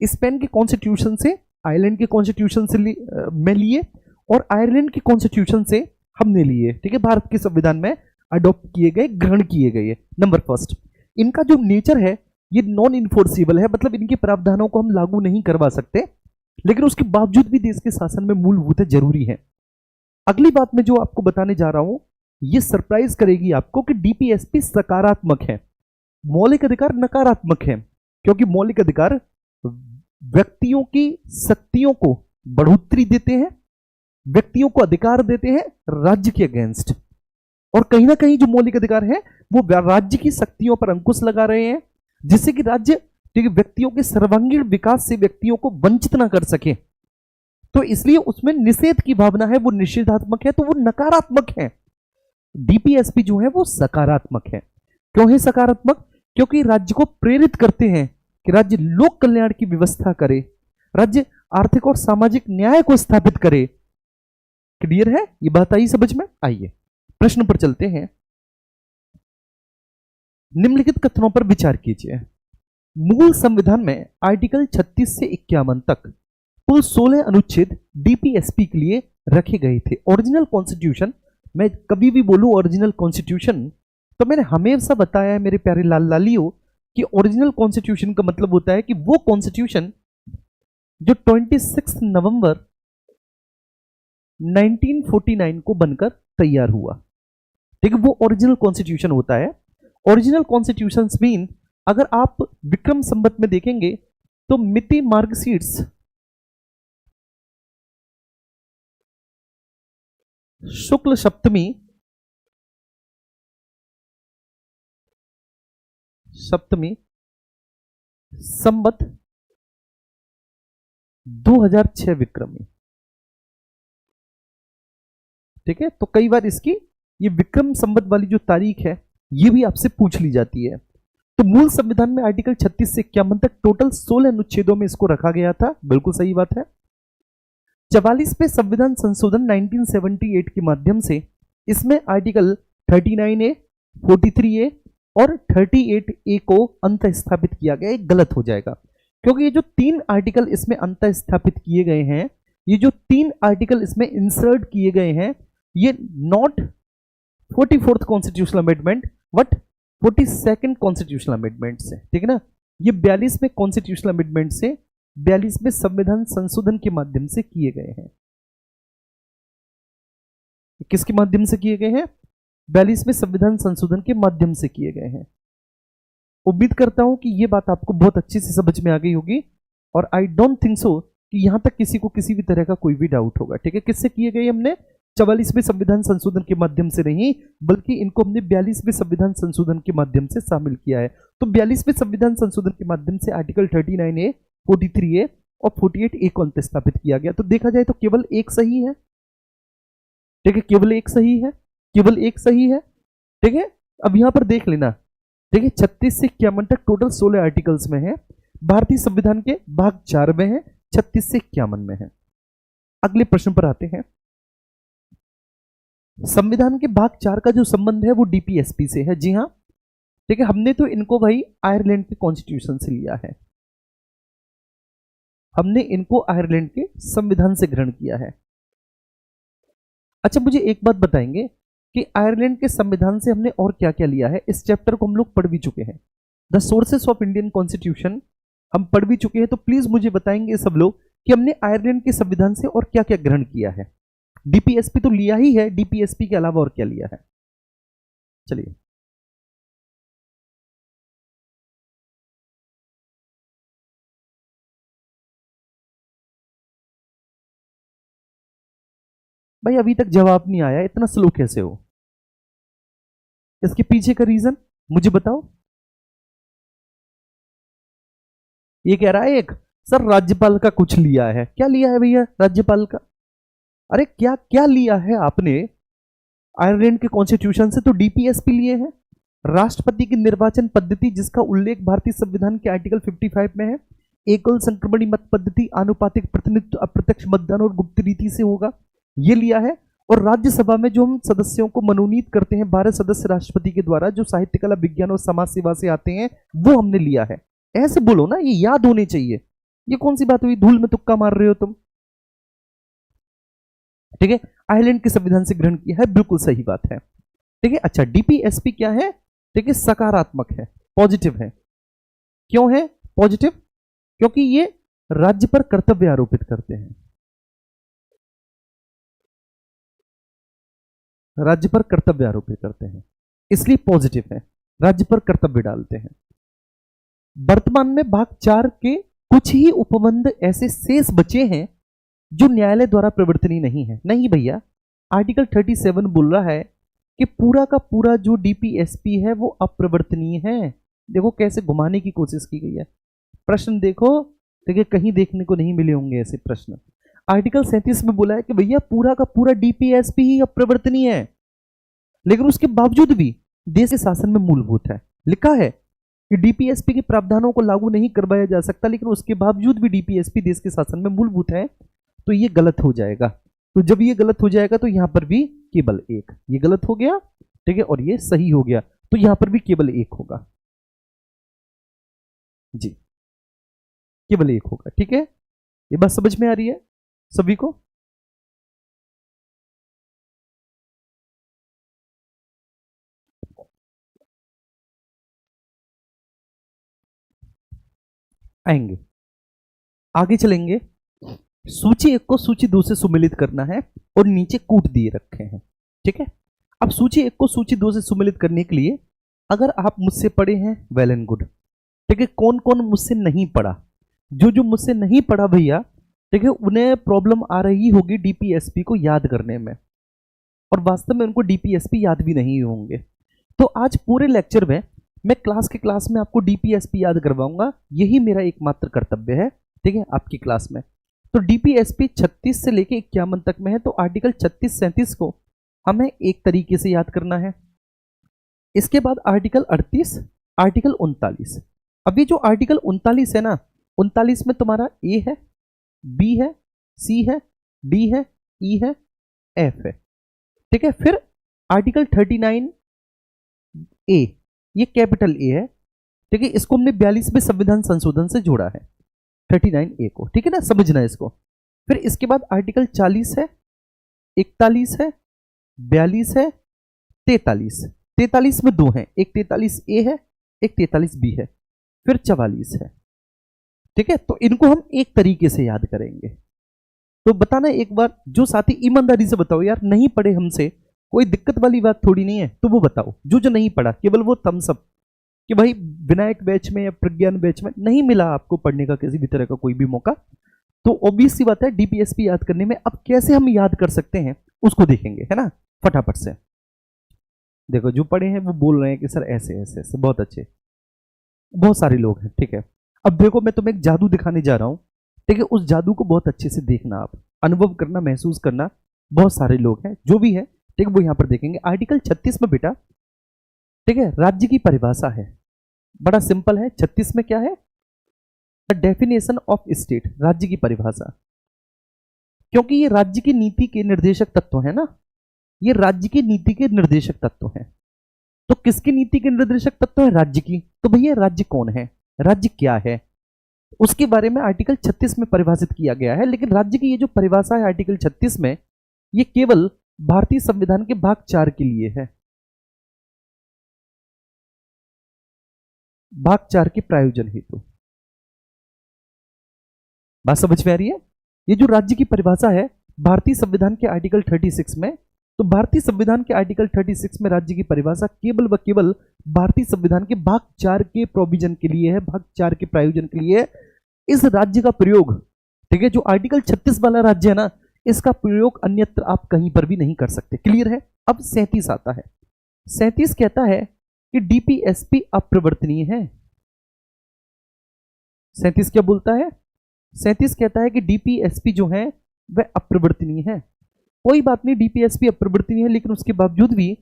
Spain के constitution से, Ireland के कॉन्स्टिट्यूशन से में लिए, और आयरलैंड के कॉन्स्टिट्यूशन से हमने लिए, ठीक है, भारत के संविधान में अडॉप्ट किए गए, ग्रहण किए गए। नंबर फर्स्ट, इनका जो नेचर है ये नॉन इन्फोर्सिबल है, मतलब इनके प्रावधानों को हम लागू नहीं करवा सकते, लेकिन उसके बावजूद भी देश के शासन में मूलभूत जरूरी है। अगली बात मैं जो आपको बताने जा रहा हूं ये सरप्राइज करेगी आपको कि डीपीएसपी सकारात्मक है, मौलिक अधिकार नकारात्मक है, क्योंकि मौलिक अधिकार व्यक्तियों की शक्तियों को बढ़ोतरी देते हैं, व्यक्तियों को अधिकार देते हैं राज्य के अगेंस्ट, और कहीं ना कहीं जो मौलिक अधिकार है वो राज्य की शक्तियों पर अंकुश लगा रहे हैं, जिससे कि राज्य, ठीक है, व्यक्तियों के सर्वांगीण विकास से व्यक्तियों को वंचित ना कर सके। तो इसलिए उसमें निषेध की भावना है, वो निषेधात्मक है, तो वो नकारात्मक है। डीपीएसपी जो है वो सकारात्मक है। क्यों है सकारात्मक? क्योंकि राज्य को प्रेरित करते हैं कि राज्य लोक कल्याण की व्यवस्था करे, राज्य आर्थिक और सामाजिक न्याय को स्थापित करे। क्लियर है? ये बात आई समझ में? आइए प्रश्न पर चलते हैं। निम्नलिखित कथनों पर विचार कीजिए। मूल संविधान में आर्टिकल 36 से 51 तक कुल 16 अनुच्छेद डीपीएसपी के लिए रखे गए थे। ओरिजिनल कॉन्स्टिट्यूशन, मैं कभी भी बोलूं ओरिजिनल कॉन्स्टिट्यूशन तो मैंने हमेशा बताया है मेरे प्यारे लाल लालियों कि ओरिजिनल कॉन्स्टिट्यूशन का मतलब होता है कि वो कॉन्स्टिट्यूशन जो 26 नवंबर 1949 को बनकर तैयार हुआ, ठीक है, वो ओरिजिनल कॉन्स्टिट्यूशन होता है। ओरिजिनल कॉन्स्टिट्यूशन मीन, अगर आप विक्रम संवत में देखेंगे तो मिति मार्गशीर्ष शुक्ल सप्तमी संवत 2006 विक्रमी, ठीक है। तो कई बार इसकी ये विक्रम संवत वाली जो तारीख है ये भी आपसे पूछ ली जाती है। तो मूल संविधान में आर्टिकल 36 से 51 तक टोटल 16 अनुच्छेदों में इसको रखा गया था, बिल्कुल सही बात है। 44वें संविधान संशोधन 1978 के माध्यम से इसमें आर्टिकल 39A, 43A और 38A को अंत स्थापित किया गया। एक गलत हो जाएगा क्योंकि ये जो 3 आर्टिकल इसमें अंत स्थापित किए गए हैं, ये जो 3 आर्टिकल इसमें इंसर्ट किए गए हैं, ये not 44th constitutional amendment but 42nd constitutional amendment से, ठीक है ना। ये 42वें कॉन्स्टिट्यूशनल अमेंडमेंट से 42वें संविधान संशोधन के माध्यम से किए गए हैं। किसके माध्यम से किए गए हैं? 42वें संविधान संशोधन के माध्यम से किए गए हैं। उम्मीद करता हूं कि ये बात आपको बहुत अच्छे से समझ में आ गई होगी, और आई डोंट थिंक सो कि यहां तक किसी को किसी भी तरह का कोई भी डाउट होगा, ठीक है। किससे किए गए? हमने 44वें संविधान संशोधन के माध्यम से नहीं, बल्कि इनको हमने 42वें संविधान संशोधन के माध्यम से शामिल किया है। तो 42वें संविधान संशोधन के माध्यम से आर्टिकल 39A, 43A और 48A को अंत स्थापित किया गया। तो देखा जाए तो केवल एक सही है, ठीक है, केवल एक सही है, केवल एक सही है, ठीक है। अब यहां पर देख लेना, ठीक है, 36 से 51 तक टोटल 16 आर्टिकल्स में है। भारतीय संविधान के भाग 4 में है, 36 से 51 में है। अगले प्रश्न पर आते हैं। संविधान के भाग 4 का जो संबंध है वो डीपीएसपी से है। जी हां, ठीक है, हमने तो इनको भाई आयरलैंड के कॉन्स्टिट्यूशन से लिया है, हमने इनको आयरलैंड के संविधान से ग्रहण किया है। अच्छा, मुझे एक बात बताएंगे कि आयरलैंड के संविधान से हमने और क्या क्या लिया है? इस चैप्टर को हम लोग पढ़ भी चुके हैं, the sources of Indian constitution हम पढ़ भी चुके हैं। तो प्लीज मुझे बताएंगे सब लोग कि हमने आयरलैंड के संविधान से और क्या क्या ग्रहण किया है। डीपीएसपी तो लिया ही है, डीपीएसपी के अलावा और क्या लिया है? चलिए, भाई अभी तक जवाब नहीं आया, इतना स्लो कैसे हो? इसके पीछे का रीजन मुझे बताओ। ये कह रहा है एक, सर राज्यपाल का कुछ लिया है। क्या लिया है भैया राज्यपाल का? अरे क्या क्या लिया है आपने आयरलैंड के कॉन्स्टिट्यूशन से? तो डीपीएसपी लिए हैं। राष्ट्रपति की निर्वाचन पद्धति जिसका उल्लेख भारतीय संविधान के आर्टिकल 55 में है, एकल संक्रमणी मत पद्धति, आनुपातिक प्रतिनिधित्व, अप्रत्यक्ष मतदान और गुप्त रीति से होगा, ये लिया है। और राज्यसभा में जो हम सदस्यों को मनोनीत करते हैं 12 सदस्य राष्ट्रपति के द्वारा, जो साहित्य कला, विज्ञान और समाज सेवा से आते हैं, वो हमने लिया है। ऐसे बोलो ना, ये याद होने चाहिए, ये कौन सी बात हुई, धूल में तुक्का मार रहे हो तुम। ठीक है, आयरलैंड के संविधान से ग्रहण किया है, बिल्कुल सही बात है। ठीक है, अच्छा डीपीएसपी क्या है, ठीक है, सकारात्मक है, पॉजिटिव है। क्यों है पॉजिटिव, क्योंकि ये राज्य पर कर्तव्य आरोपित करते हैं, राज्य पर कर्तव्य आरोपित करते हैं, इसलिए पॉजिटिव है, राज्य पर कर्तव्य डालते हैं। वर्तमान में भाग 4 के कुछ ही उपबंध ऐसे शेष बचे हैं जो न्यायालय द्वारा प्रवर्तनीय नहीं है। नहीं भैया, आर्टिकल 37 बोल रहा है कि पूरा का पूरा जो डीपीएसपी है वो अप्रवर्तनीय है। देखो कैसे घुमाने की कोशिश की गई है। प्रश्न देखो, देखिए कहीं देखने को नहीं मिले होंगे ऐसे प्रश्न। आर्टिकल 37 में बोला है कि भैया पूरा का पूरा डीपीएसपी ही अप्रवर्तनीय है, लेकिन उसके बावजूद भी देश के शासन में मूलभूत है। लिखा है कि डीपीएसपी के प्रावधानों को लागू नहीं करवाया जा सकता, लेकिन उसके बावजूद भी डीपीएसपी देश के शासन में मूलभूत है, तो ये गलत हो जाएगा। तो जब ये गलत हो जाएगा तो यहां पर भी केवल एक, ये गलत हो गया, ठीक है, और ये सही हो गया, तो यहां पर भी केवल एक होगा जी, केवल एक होगा। ठीक है, ये बात समझ में आ रही है सभी को। आएंगे, आगे चलेंगे। सूची 1 को सूची 2 से सुमेलित करना है और नीचे कूट दिए रखे हैं। ठीक है, अब सूची 1 को सूची 2 से सुमेलित करने के लिए अगर आप मुझसे पढ़े हैं वेल एंड गुड। ठीक है, कौन कौन मुझसे नहीं पढ़ा, जो जो मुझसे नहीं पढ़ा भैया, ठीक है, उन्हें प्रॉब्लम आ रही होगी डीपीएसपी को याद करने में, और वास्तव में उनको डीपीएसपी याद भी नहीं होंगे। तो आज पूरे लेक्चर में मैं क्लास में आपको डीपीएसपी याद करवाऊंगा, यही मेरा एकमात्र कर्तव्य है। ठीक है, आपकी क्लास में। तो डीपीएसपी 36 से लेके 51 तक में है, तो आर्टिकल 36-37 को हमें एक तरीके से याद करना है। इसके बाद आर्टिकल 38, आर्टिकल 39। अभी जो आर्टिकल 39 है ना, 39 में तुम्हारा ए है, बी है, सी है, डी है, ई है, एफ है। ठीक है, फिर आर्टिकल 39 ए, ये कैपिटल ए है। ठीक है, इसको हमने 42वें संविधान संशोधन से जोड़ा है 39 ए को। ठीक है ना, समझना है इसको। फिर इसके बाद आर्टिकल 40 है, 41 है, 42 है, 43। 43 में दो हैं, एक 43 ए है, एक 43 बी है, फिर 44 है। ठीक है, तो इनको हम एक तरीके से याद करेंगे। तो बताना एक बार, जो साथी ईमानदारी से बताओ यार, नहीं पढ़े हमसे, कोई दिक्कत वाली बात थोड़ी नहीं है, तो वो बताओ। जो जो नहीं पढ़ा, केवल वो थम्स अप कि भाई विनायक बैच में या प्रज्ञान बैच में नहीं मिला आपको पढ़ने का किसी भी तरह का कोई भी मौका, तो ऑब्वियस सी बात है डीपीएसपी याद करने में अब कैसे हम याद कर सकते हैं उसको देखेंगे, है ना, फटाफट से। देखो जो पढ़े हैं वो बोल रहे हैं कि सर ऐसे ऐसे ऐसे, बहुत अच्छे, बहुत सारे लोग हैं। ठीक है, अब देखो मैं तुम्हें एक जादू दिखाने जा रहा हूं। ठीक है, उस जादू को बहुत अच्छे से देखना, आप अनुभव करना, महसूस करना। बहुत सारे लोग हैं, जो भी है, ठीक है, वो यहां पर देखेंगे। आर्टिकल 36 में बेटा, ठीक है, राज्य की परिभाषा है, बड़ा सिंपल है। 36 में क्या है, डेफिनेशन ऑफ स्टेट, राज्य की परिभाषा। क्योंकि ये राज्य की नीति के निर्देशक तत्व है ना, ये राज्य की नीति के निर्देशक तत्व हैं। तो किसकी नीति के निर्देशक तत्व है, राज्य की। तो भैया राज्य कौन है, राज्य क्या है, उसके बारे में आर्टिकल 36 में परिभाषित किया गया है। लेकिन राज्य की ये जो परिभाषा है आर्टिकल 36 में, ये केवल भारतीय संविधान के भाग 4 के लिए है, भाग 4 के प्रायोजन हेतु। बात समझ में आ रही है। ये जो राज्य की परिभाषा है भारतीय संविधान के आर्टिकल 36 में, तो भारतीय संविधान के आर्टिकल 36 में राज्य की परिभाषा केवल व केवल भारतीय संविधान के भाग 4 के प्रोविजन के लिए है, भाग 4 के प्रायोजन के लिए है। इस राज्य का प्रयोग, ठीक है, जो आर्टिकल 36 वाला राज्य है ना, इसका प्रयोग अन्यत्र आप कहीं पर भी नहीं कर सकते। क्लियर है। अब 37 आता है। 37 कहता है कि डीपीएसपी अप्रवर्तनीय है। 37 क्या बोलता है, 37 कहता है कि डीपीएसपी जो है वह अप्रवर्तनीय है। कोई बात नहीं, डीपीएसपी अप्रवर्तनीय है, लेकिन उसके बावजूद भी